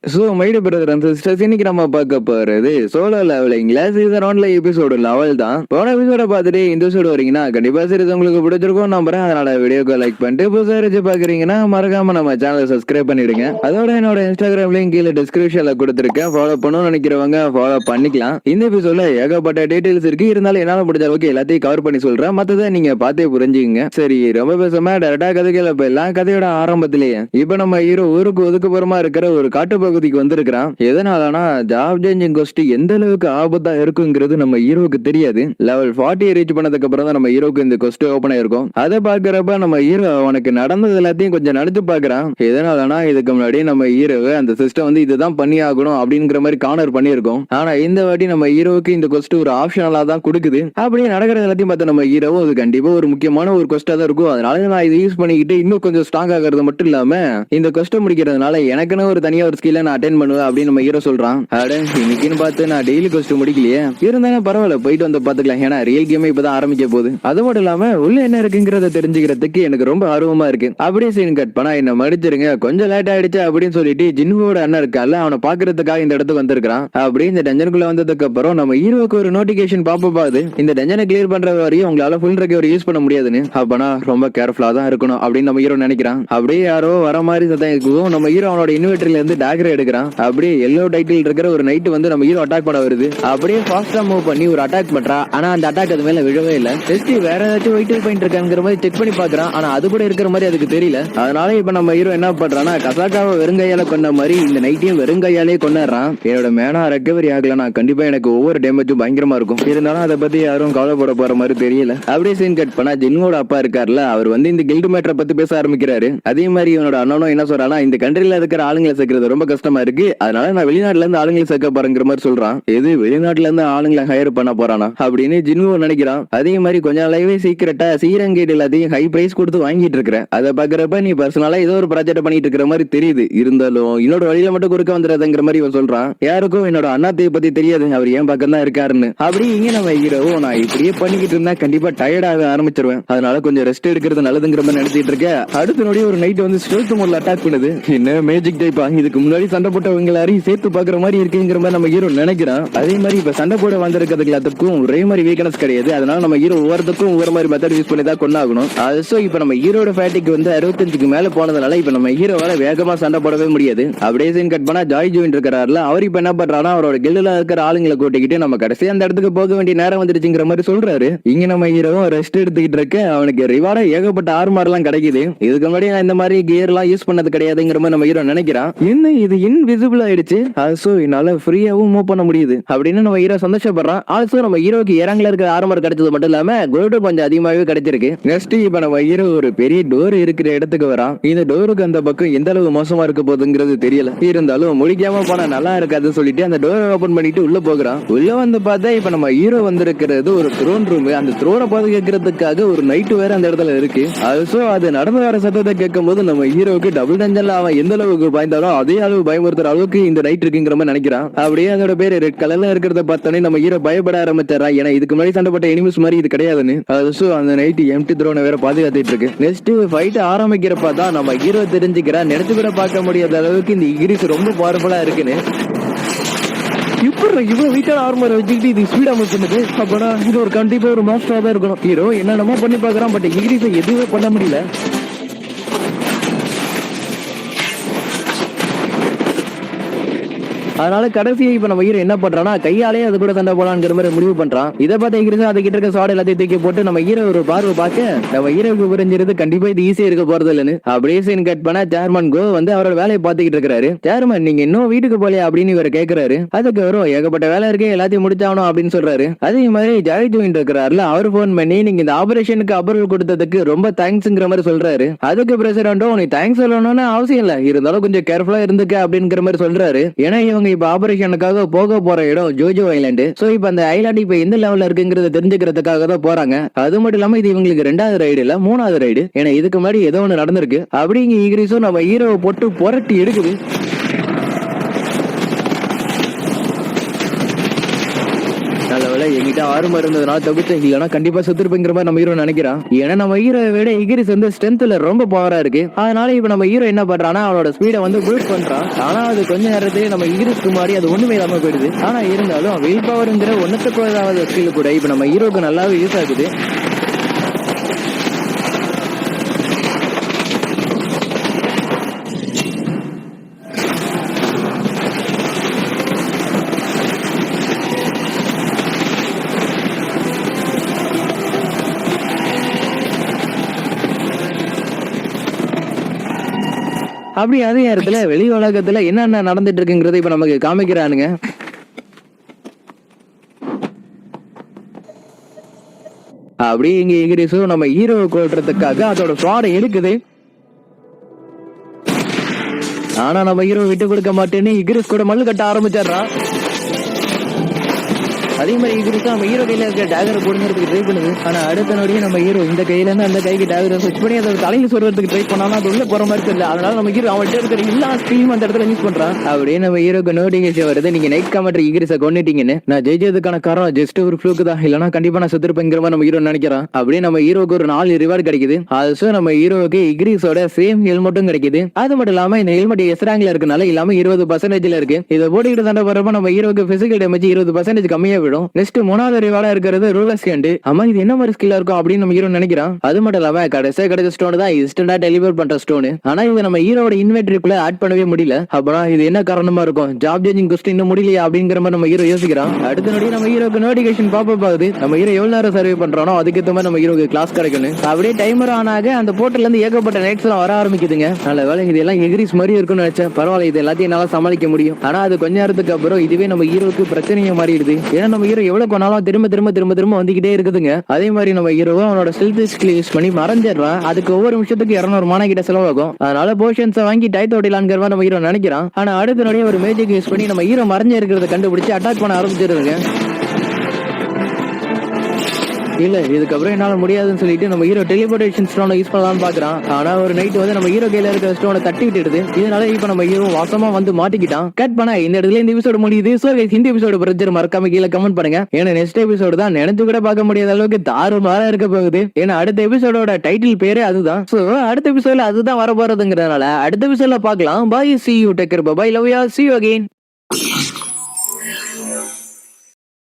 So maid brother and sisters, இன்னைக்கு நம்ம பார்க்க போறது சோலோ லெவலிங்ல சீசன் 1ல எபிசோடு லெவல் தான். போன எபிசோட பார்த்துட்டு இந்த எபிசோடு வரீங்கன்னா கண்டிப்பா சீரிஸ் உங்களுக்கு பிடிச்சிருக்கும் நம்புறேன். அதனால வீடியோக்கு லைக் பண்ணிட்டு புதுசாக இருந்துச்சு பாக்குறீங்கன்னா மறக்காம நம்ம சேனலை சப்ஸ்கிரைப் பண்ணிடுங்க. அதோட என்னோட இன்ஸ்டாகிராம் லிங்க் கீழே டிஸ்கிரிப்ஷன்ல கொடுத்துருக்கேன். ஃபாலோ பண்ணணும்னு நினைக்கிறவங்க ஃபாலோ பண்ணிக்கலாம். இந்த எபிசோட்ல ஏகப்பட்ட டீடைல்ஸ் இருக்கு. இருந்தாலும் என்னால முடிஞ்ச அளவுக்கு எல்லாத்தையும் கவர் பண்ணி சொல்றேன். மத்ததை நீங்க பார்த்தே புரிஞ்சுங்க. சரி, ரொம்ப பேசாம டேரக்டா கதைகளை போயிடலாம். கதையோட ஆரம்பத்திலேயே இப்ப நம்ம ஹீரோ ஊருக்கு ஒதுக்குப்புறமா இருக்கிற ஒரு காட்டு பகுதிக்கு வந்திருக்கிறான். எதனாலனா ஜாப் சேஞ்சிங் கோஸ்ட் எந்த அளவுக்கு ஆபத்தா இருக்குங்கிறது நம்ம ஹீரோக்கு தெரியாது. லெவல் 40 ரீச் பண்ணதுக்கு அப்புறம் தான் நம்ம ஹீரோக்கு இந்த கோஸ்ட் ஓபன் ஆயிருக்கும். அதை பாக்குறப்ப நம்ம ஹீரோ அவனுக்கு நடந்தது எல்லாத்தையும் கொஞ்சம் நினைச்சு பாக்குறான். எதனாலனா இதுக்கு முன்னாடி நம்ம ஹீரோவை அந்த சிஸ்டம் வந்து இதுதான் பண்ணி ஆகணும் அப்படிங்கிற மாதிரி கார்னர் பண்ணியிருக்கோம். ஆனா இந்த வாட்டி நம்ம ஹீரோவுக்கு இந்த கோஸ்ட் ஒரு ஆப்ஷனலா தான் கொடுக்குது. அப்படியே நடக்கிறது எல்லாத்தையும் பார்த்து நம்ம ஹீரோவும் அது கண்டிப்பா ஒரு முக்கியமான ஒரு கோஸ்டா தான் இருக்கும். அதனால நான் இதை யூஸ் பண்ணிக்கிட்டு இன்னும் கொஞ்சம் ஸ்ட்ராங் ஆகிறது மட்டும் இல்லாம இந்த கோஸ்ட்டை முடிக்கிறதுனால எனக்குன்னு ஒரு தனியா ஒரு ஸ்கில்ல நான் அட்டென்ட் பண்ணுவேன் அப்படின்னு நம்ம ஹீரோ சொல்றான். அட இன்னைக்குன்னு பார்த்து நான் டெய்லி கோஸ்ட் முடிக்கலையே, இருந்தாலும் பரவாயில்ல போயிட்டு வந்து பாத்துக்கலாம். ஏன்னா ரியல் கேமே இப்பதான் ஆரம்பிக்க போகுது. அது மட்டும் இல்லாம உள்ள என்ன இருக்குங்கிறத தெரிஞ்சுக்கிறதுக்கு எனக்கு ரொம்ப ஆர்வமா இருக்கு. அப்படியே சீன் கட் பண்ணா என்ன மடிச்சிருங்க, கொஞ்சம் லேட் ஆயிடுச்சு அப்படின்னு சொல்லிட்டு ஜின்னுவோட அண்ணன் இருக்கால அவனை பாக்குறதுக்காக இந்த இடத்துக்கு வந்திருக்கான். அப்படி இந்த டஞ்சனுக்குள்ள வந்ததுக்கு அப்புறம் நம்ம ஹீரோக்கு ஒரு நோட்டிபிகேஷன் பாப்பாது, இந்த டஞ்சனை கிளியர் பண்ற வரையும் உங்களால ஃபுல் ரெக்கவரி யூஸ் பண்ண முடியாதுன்னு. அப்பனா ரொம்ப கேர்ஃபுல்லா தான் இருக்கணும் அப்படின்னு நம்ம ஹீரோ நினைக்கிறான். அப்படியே யாரோ வர மாதிரி சத்தம் இருக்கும். நம்ம ஹீரோ அவனோட இன்வெர்டர்ல இருந்து டாகர் எடுக்கிறான். அப்படியே எல்லோ டைட்டில் இருக்கிற ஒரு நைட் வந்து நம்ம ஹீரோ அட்டாக் பண்ண வருது. அப்படியே ஃபாஸ்டா மூவ் பண்ணி ஒரு அட்டாக் பண்றா. ஆனா அந்த அட்டாக் அது மேல விழவே இல்ல. ஜஸ்ட் வேற ஏதாச்சும் வைட்டல் பாயிண்ட் இருக்காங்கிற மாதிரி செக் பண்ணி பாக்குறான். ஆனா அது கூட இருக்கிற மாதிரி அதுக்கு தெரியல. அதனால இப்ப நம்ம ஹீரோ என்ன பண்றான்னா கசாக்காவை வெறுங்கையால கொண்ட மாதிரி இந்த நைட்டையும் வெறுங்கையாலே கொண்டாடுறான். என்னோட மேனா ரெக்கவரி ஆகலனா கண்டிப்பா எனக்கு ஒவ்வொரு டேமேஜும் பயங்கரமா இருக்கும். இருந்தாலும் அதை பத்தி யாரும் கவலைப்பட போற மாதிரி தெரியல. அப்படியே சீன் கட் பண்ணா ஜின்வோட அப்பா இருக்காருல, அவர் வந்து இந்த கில்டு மேட்டரை பத்தி பேச ஆரம்பிக்கிறாரு. அதே மாதிரி இவனோட அண்ணனும் என்ன சொல்றானா, இந்த கண்ட்ரில இருக்கிற ஆளுங்களை சேர்க்கறது ரொம்ப கஷ்டமா இருக்கு, அதனால நான் வெளிநாட்டுல இருந்து ஆளுங்களை சேர்க்க போறேங்கிற மாதிரி சொல்றான். எது வெளிநாட்டுல இருந்து ஆளுங்களை ஹையர் பண்ண போறானா அப்படின்னு ஜின்வோ நினைக்கிறான். அதே மாதிரி கொஞ்ச நாளாவே சீக்கிரட்டா சீரங்கேட் எல்லாத்தையும் ஹை பிரைஸ் கொடுத்து வாங்கிட்டு இருக்கிற. அதை பாக்குறப்ப நீ பர்சனலா ஏதோ ஒரு ப்ராஜெக்ட் பண்ணிட்டு இருக்கிற மாதிரி தெரியுது. இருந்தாலும் என்னோட வழியில மட்டும் குறுக்க வந்துடாதுங்கிற மாதிரி இவன் சொல்றான். யாருக்கும் என்னோட அண்ணாத்தைய பத்தி தெரியாது, அவர் ஏன் பக்கம் தான் இருக்காருன்னு. அப்படி இங்க நம்ம ஹீரோவோ நான் இப்படியே பண்ணிக்கிட்டு இருந்தா கண்டிப்பா டயர்ட் ஆக ஆரம்பிச்சிருவேன், அதனால கொஞ்சம் ரெஸ்ட் எடுக்கிறது நல்லதுங்கிற மாதிரி நினைச்சிட்டு இருக்க. அடுத்த நொடி ஒரு நைட் வந்து ஸ்டெல்த் மோட்ல அட்டாக் பண்ணுது. என்ன மேஜிக் டைப்பா, இதுக்கு முன்னாடி சண்டை போட்டவங்க எல்லாரையும் சேர்த்து பாக்குற மாதிரி இருக்குங்கிற மாதிரி நம்ம ஹீரோ நினைக்கிறான். அதே மாதிரி இப்ப சண்டை போட வந்திருக்கிறதுக்கு எல்லாத்துக்கும் ஒரே மாதிரி வீக்னஸ் கிடையாது. அதனால நம்ம ஹீரோ ஒவ்வொருத்துக்கும் ஒவ்வொரு மாதிரி மெத்தட் யூஸ் பண்ணி தான் கொண்டாகணும். சோ இப்ப நம்ம ஹீரோட ஃபேட்டிக்கு வந்து 65க்கு மேல போனதுனால இப்ப நம்ம ஹீரோவால வேகமா சண்டை போடவே முடியாது. அப்படியே சீன் கட் பண்ணா ஜாய் ஜோயின் இருக்கிறாருல, அவர் இப்ப என்ன பண்றாருன்னா அவரோட கில்டுல இருக்கிற ஆளுங்களை கூட்டிக்கிட்டு நம்ம கடைசி அந்த இடத்துக்கு போக வேண்டிய நேரம் வந்துருச்சுங்கிற மாதிரி சொல்றாரு. இங்க நம்ம ஹீரோவும் ரெஸ்ட் எடுத்துக்கிட்டு இருக்க. அவனுக்கு ரிவார்டா ஏகப்பட்ட ஆர்மர் எல்லாம் கிடைக்குது. இதுக்கு முன்னாடி நான் இந்த மாதிரி கியர் எல்லாம் யூஸ் பண்ணது கிடையாதுங்கிற மாதிரி நம்ம ஹீரோ நினைக்கிறான். என்ன இது இன்விசிபிள் ஆயிடுச்சு, சோ என்னால ஃப்ரீயாவும் மூவ் பண்ண முடியுது அப்படின்னு நம்ம ஹீரோ சந்தோஷப்படுறான். ஆல்சோ நம்ம ஹீரோக்கு இறங்கல இருக்கிற ஆர்மர் கிடைச்சது மட்டும் இல்லாம கோல்டு கொஞ்சம் அதிகமாகவே கிடைச்சிருக்கு. நெக்ஸ்ட் இப்ப நம்ம ஹீரோ ஒரு பெரிய டோர் இருக்கிற இடத்துக்கு வரான். இந்த டோருக்கு அந்த பக்கம் எந்த அளவு மோசமா இருக்க போகுதுங்கிறது தெரியல. இருந்தாலும் முடிக்காம போனா நல்லா இருக்காதுன்னு சொல்லிட்டு அந்த டோரை ஓபன் பண்ணிட்டு உள்ள போகிறான். உள்ள வந்து பார்த்தா இப்ப நம்ம ஹீரோ வந்திருக்கிறது ஒரு த்ரோன் ரூம். அந்த த்ரோனை பாதுகாக்கிறதுக்காக ஒரு நைட் வேற அந்த இடத்துல இருக்கு. ஆல்சோ அது நடந்து வர சத்தத்தை கேட்கும் போது நம்ம ஹீரோக்கு டபுள் டஞ்சன்ல அவன் எந்த அளவுக்கு பயந்தாலும் அதே அளவு பயமுறுத்துற அளவுக்கு இந்த நைட் இருக்குங்கிற மாதிரி நினைக்கிறான். அப்படியே அதோட பேரு ரெட் கலர்ல இருக்கிறத பார்த்தோன்னே நம்ம ஹீரோ பயப்பட ஆரம்பிச்சாரா. ஏன்னா இதுக்கு முன்னாடி சண்டை போட்ட எனிமிஸ் மாதிரி இது கிடையாதுன்னு. அந்த நைட் எம்டி த்ரோனை வேற பாதுகாத்துட்டு இருக்கு. நெக்ஸ்ட் ஃபைட் ஆரம்பிக்கிறப்ப தான் நம்ம ஹீரோ தெரிஞ்சுக்கிறா நினைச்சு கூட பார்க்க முடியாத அளவுக்கு இந்த இகிரிஸ் ரொம்ப பவர்ஃபுல்லா இருக்குன்னு. இப்ப இவ்வளவு வீட்டான ஆர்மர் வச்சுக்கிட்டு இது ஸ்பீடா மூவ் பண்ணுது. அப்பனா இது ஒரு கண்டிப்பா ஒரு மாஸ்டரா தான் இருக்கணும். ஹீரோ என்னென்னமோ பண்ணி பாக்குறான், பட் இகிரிஸை எதுவுமே பண்ண முடியல. அதனால கடைசியை இப்ப நம்ம ஹீரோ என்ன பண்றான்னா கையாலே அது கூட சண்டை போலாங்கிற மாதிரி முடிவு பண்றான். இதை பார்த்து இங்கிருந்து அது கிட்ட இருக்க சாடு எல்லாத்தையும் தூக்கி போட்டு நம்ம ஹீரோ ஒரு பார்வை பார்க்க நம்ம ஹீரோக்கு புரிஞ்சிருது கண்டிப்பா இது ஈஸியா இருக்க போறது இல்லன்னு. அப்படியே சீன் கட் பண்ணா சேர்மன் கோ வந்து அவரோட வேலையை பார்த்துக்கிட்டு இருக்காரு. சேர்மன் நீங்க இன்னும் வீட்டுக்கு போலையா அப்படின்னு இவர் கேட்கிறாரு. அதுக்கு வரும் ஏகப்பட்ட வேலை இருக்கு, எல்லாத்தையும் முடிச்சாகணும் அப்படின்னு சொல்றாரு. அதே மாதிரி ஜாய் ஜோயின் இருக்கிறாருல, அவர் போன் பண்ணி நீங்க இந்த ஆபரேஷனுக்கு அப்ரூவல் கொடுத்ததுக்கு ரொம்ப தேங்க்ஸ்ங்கிற மாதிரி சொல்றாரு. அதுக்கு பிரசிடண்டோ நீ தேங்க்ஸ் சொல்லணும்னு அவசியம் இல்ல, இருந்தாலும் கொஞ்சம் கேர்ஃபுல்லா இருந்துக்க அப்படிங்கிற மாதிரி சொல்றாரு. ஏன்னா இவங்க இப்ப ஆபரேஷனுக்காக போக போற இடம் ஜோஜோ ஐலாண்டு. சோ இப்ப அந்த ஐலாண்ட் இப்ப எந்த லெவல்ல இருக்குங்கிறத தெரிஞ்சுக்கிறதுக்காக தான் போறாங்க. அது மட்டும் இல்லாம இது இவங்களுக்கு 2வது ரைடு இல்ல 3வது ரைடு. ஏன்னா இதுக்கு முன்னாடி ஏதோ ஒண்ணு நடந்திருக்கு. அப்படிங்க இங்கிலீஷும் நம்ம ஹீரோவை போட்டு புரட்டி எடுக்குது. நல்ல வேலை எங்கிட்ட ஆர்மர் இருந்ததுனால தப்பிச்சேன், இல்லைன்னா கண்டிப்பா செத்துருப்பேங்கிற மாதிரி நம்ம ஹீரோ நினைக்கிறான். ஏன்னா நம்ம ஹீரோ விட இகிரிஸ் வந்து ஸ்ட்ரென்த்ல ரொம்ப பவரா இருக்கு. அதனால இப்ப நம்ம ஹீரோ என்ன பண்றான்னா அவனோட ஸ்பீடை வந்து பூஸ்ட் பண்றான். ஆனா அது கொஞ்ச நேரத்திலே நம்ம இகிரிஸ்க்கு மாதிரி அது ஒண்ணுமே இல்லாம போயிடுது. ஆனா இருந்தாலும் வில் பவர்ங்கிற ஒன்னத்துக்கு ஸ்கில் கூட இப்ப நம்ம ஹீரோக்கு நல்லாவே யூஸ் ஆகுது. அப்படி அதே நேரத்துல வெளி உலகத்துல என்னென்ன நடந்துட்டு இருக்குங்கிறத இப்ப நமக்கு காமிக்கிறானுங்க. அப்படி இங்க இங்கிலீஷும் நம்ம ஹீரோ கொள்றதுக்காக அதோட ஸ்வாடை எடுக்குது. ஆனா நம்ம ஹீரோ விட்டு கொடுக்க மாட்டேன்னு இங்கிலீஷ் கூட மல்லு கட்ட ஆரம்பிச்சிடுறான். அதே மாதிரி இங்கிலீஷ் நம்ம ஹீரோ கையில இருக்க டேகரை போடுங்கிறதுக்கு ட்ரை பண்ணுது. ஆனா அடுத்த நொடியே நம்ம ஹீரோ இந்த கையில இருந்து அந்த கைக்கு டேகரை ஸ்விட்ச் பண்ணி அதை தலையில சொல்றதுக்கு ட்ரை பண்ணாலும் அது உள்ள போற மாதிரி தெரியல. அதனால நம்ம ஹீரோ அவன்கிட்ட இருக்கிற எல்லா ஸ்கில்லும் அந்த இடத்துல யூஸ் பண்றான். அப்படியே நம்ம ஹீரோக்கு நோட்டிஃபிகேஷன் வருது, நீங்க நைட் காமெண்ட்ரி இங்கிலீஷை கொண்டுட்டீங்கன்னு. நான் ஜெயிச்சதுக்கான காரணம் ஜஸ்ட் ஒரு ஃப்ளூக்கு தான், இல்லைன்னா கண்டிப்பா நான் செத்துருப்பேங்கிற மாதிரி நம்ம ஹீரோ நினைக்கிறான். அப்படியே நம்ம ஹீரோக்கு ஒரு 4 ரிவார்டு கிடைக்குது. அது நம்ம ஹீரோக்கு இங்கிலீஷோட சேம் ஹெல்மெட்டும் கிடைக்குது. அது மட்டும் இல்லாம இந்த ஹெல்மெட் எஸ் ரேங்க்ல இருக்கனால இல்லாம 20% இருக்கு. இதை போட்டுக்கிட்டு சண்டை போறப்ப நம்ம ஹீரோக்கு பிசிக்கல் டேமேஜ் 20% கம்மியா விடும். நெக்ஸ்ட் 3வது ரிவார்டா இருக்கிறது ரூலர் ஸ்கேண்ட். ஆமா இது என்ன மாதிரி ஸ்கில்லா இருக்கும் அப்படின்னு நம்ம ஹீரோ நினைக்கிறான். அது மட்டும் இல்லாம கடைசியா கிடைச்ச ஸ்டோன் தான் இன்ஸ்டன்டா டெலிவர் பண்ற ஸ்டோன். ஆனா இது நம்ம ஹீரோட இன்வென்டரிக்குள்ள ஆட் பண்ணவே முடியல. அப்புறம் இது என்ன காரணமா இருக்கும், ஜாப் சேஞ்சிங் கொஸ்டின் இன்னும் முடியலையா அப்படிங்கிற மாதிரி நம்ம ஹீரோ யோசிக்கிறான். அடுத்த நொடி நம்ம ஹீரோக்கு நோட்டிஃபிகேஷன் பாப்பப் ஆகுது. நம்ம ஹீரோ எவ்வளவு நேரம் சர்வே பண்றானோ அதுக்கேற்ற மாதிரி நம்ம ஹீரோக்கு கிளாஸ் கிடைக்கணும். அப்படியே டைமர் ஆன் ஆக அந்த போர்ட்டல்ல இருந்து ஏகப்பட்ட நைட்ஸ் எல்லாம் வர ஆரம்பிக்குதுங்க. நல்ல வேலை இது எல்லாம் எகிரிஸ் மாதிரி இருக்கும்னு நினைச்சேன். பரவாயில்ல, இது எல்லாத்தையும் என்னால சமாளிக்க முடியும். ஆனா அது கொஞ்ச நேரத்துக்கு அப்புறம் இதுவே நம்ம ஹீரோக்கு பிரச்சனையா மாறிடுது. ஏன்னா நம்ம ஹீரோ எவ்வளவு கொண்டாலும் திரும்ப திரும்ப திரும்ப திரும்ப வந்துகிட்டே இருக்குதுங்க. அதே மாதிரி நம்ம ஹீரோவும் அவனோட ஸ்டெல்த் ஸ்கில் யூஸ் பண்ணி மறைஞ்சிடுறான். அதுக்கு ஒவ்வொரு நிமிஷத்துக்கு 200 மானா கிட்ட செலவாகும். அதனால போஷன்ஸை வாங்கி டைத் ஓடிலான்ங்கிற மாதிரி நம்ம ஹீரோ நினைக்கிறான். ஆனா அடுத்த நொடியே ஒரு மேஜிக் யூஸ் பண்ணி நம்ம ஹீரோ மறைஞ்சு இருக்கிறத கண்டுபிடிச்சு அட்டாக் பண்ண ஆரம்பிச்சிருங்க. இல்ல இதுக்கப்புறம் என்னால முடியாதுன்னு சொல்லிட்டு நம்ம ஹீரோ டெலிபோர்டேஷன் ஸ்டோனை யூஸ் பண்ணலாம்னு பாக்குறான். ஆனா ஒரு நைட் வந்து நம்ம ஹீரோ கையில இருக்கிற ஸ்டோனை தட்டி விட்டுடுது. இதனால இப்ப நம்ம ஹீரோ வாசமா வந்து மாட்டிக்கிட்டான். கட் பண்ண இந்த இடத்துல இந்த எபிசோடு முடியுது. சோ இந்த எபிசோடு பிரச்சனை மறக்காம கீழே கமெண்ட் பண்ணுங்க. ஏன்னா நெக்ஸ்ட் எபிசோடு தான் நினைச்சு கூட பார்க்க முடியாத அளவுக்கு தாறுமாறா இருக்க போகுது. ஏன்னா அடுத்த எபிசோடோட டைட்டில் பேரே அதுதான். சோ அடுத்த எபிசோட்ல அதுதான் வர போறதுங்கிறதுனால அடுத்த எபிசோட்ல பார்க்கலாம். Bye, see you, take care, bye, love you, see you again.